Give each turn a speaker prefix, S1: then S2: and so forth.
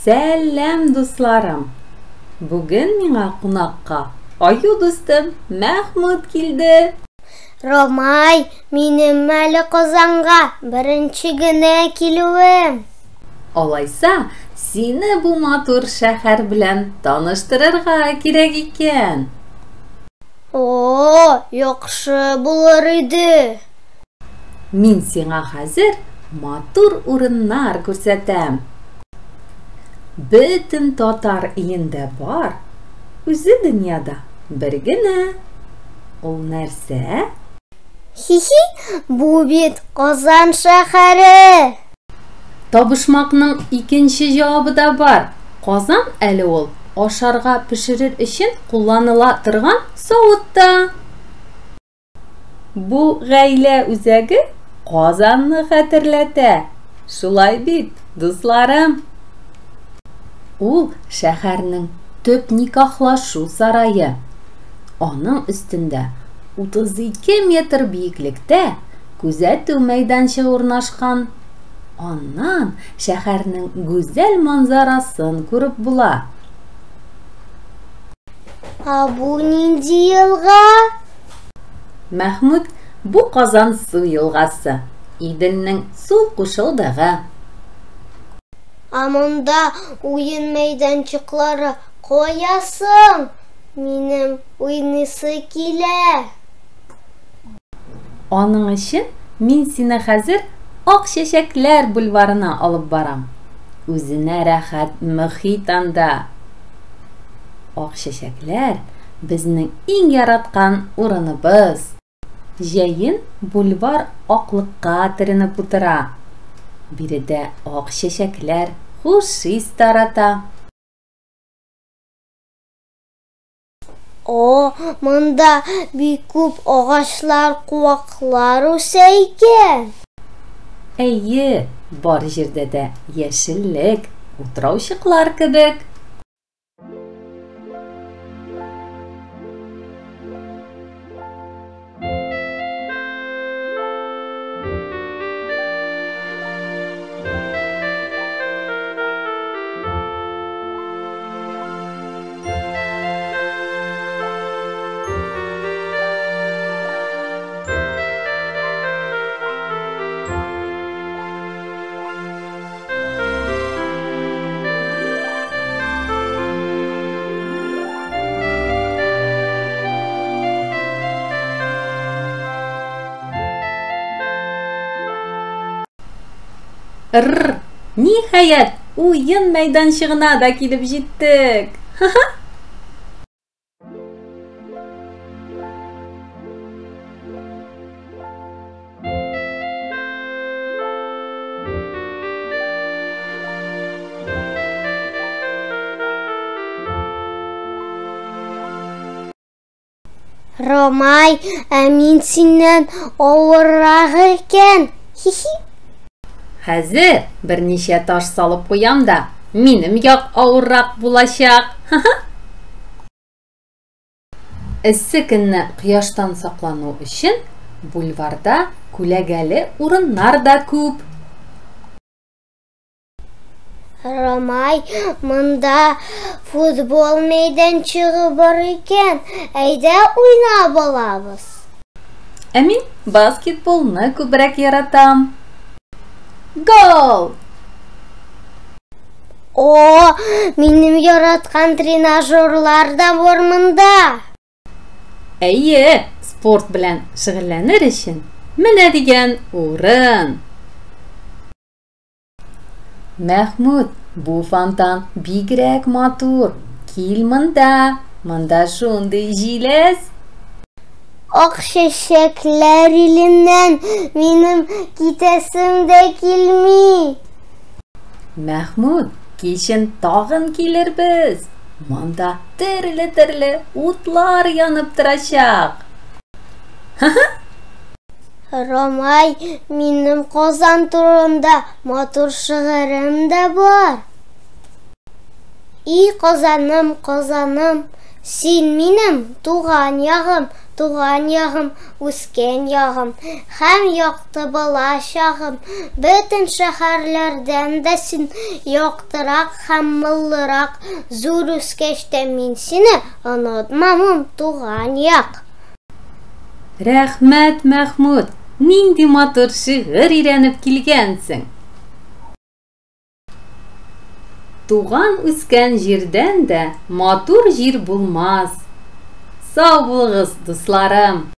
S1: Сәлем, дусларым. Бүген миңа кунакка аю дустым Мәхмүт килде.
S2: Ромай, минем әле Казанга беренче генә килүем.
S1: Алайса, сине бу матур шәһәр белән таныштырырга кирәк икән.
S2: О, яхшы булыр иде.
S1: Мин сиңа хәзер матур урыннар күрсәтәм. Бөтен татар илендә бар, үзе дөньяда бер генә. Ул нәрсә?
S2: Хи-хи, бу бит Казан шәһәре.
S1: Табышмакның икенче җавабы да бар. Казан әле ул ашарга пешерер өчен кулланыла торган савытта. Бу гаилә үзәге Казанны хәтерләтә. Шулай бит, дусларым. Ул шәһәрнең төп никахлашу сарае. Аның өстендә 32 метр биеклектә күзәтү мәйданчыгы урнашкан. Аннан шәһәрнең гүзәл манзарасын күреп була.
S2: Бу нинди елга?
S1: Мәхмүт, бу Казан су елгасы. Иделнең сул кушылдыгы.
S2: Монда уен мәйданчыклары каясың? Минем уйныйсы килә.
S1: Аның өчен мин сине хәзер Ак чәчәкләр бульварына алып барам. Үзенә рәхәт мөхит анда. Ак чәчәкләр безнең иң яраткан урыныбыз. Җәен бульвар аклыкка төренеп утыра. Биредә ак чәчәкләр хуш ис тарата.
S2: Монда бик күп агачлар, куаклар үсә икән.
S1: Әйе, бар җирдә дә яшеллек, утраучыклар кебек. Ниһаять, уен мәйданчыгына да килеп җиттек.
S2: Ромай, мин синнән авыррак икән. Хи-хи.
S1: Хәзер берничә таш салып куям да, минем як авыррак булачак. Эссе көнне кояштан саклану өчен бульварда күләгәле урыннар да күп.
S2: Ромай, монда футбол мәйданчыгы бар икән. Әйдә уйнап алабыз.
S1: Мин баскетболны күбрәк яратам. Гол!
S2: Минем яраткан тренажерлар да бар монда.
S1: Әйе, спорт белән шөгыльләнер өчен менә дигән урын. Мәхмүт, бу фонтан бигрәк матур. Кил монда. Монда шундый җиләс.
S2: Ак чәчәкләр иленнән минем китәсем дә килми.
S1: Мәхмүт, кичен тагын килербез. Монда төрле утлар янып торачак.
S2: Ромай, минем Казан турында матур шигырем дә бар. И Казаным, Казаным, Син минем туган ягым, үскән ягым, һәм якты балачагым. Бөтен шәһәрләрдән дә син яктырак һәм мыллырак. Зур үскәч тә мин сине онытмам, туган як.
S1: Рәхмәт, Мәхмүд, нинди матур шигырь өйрәнеп килгәнсең. Туган үскән җирдән дә матур җир булмас. Сау булыгыз, дусларым.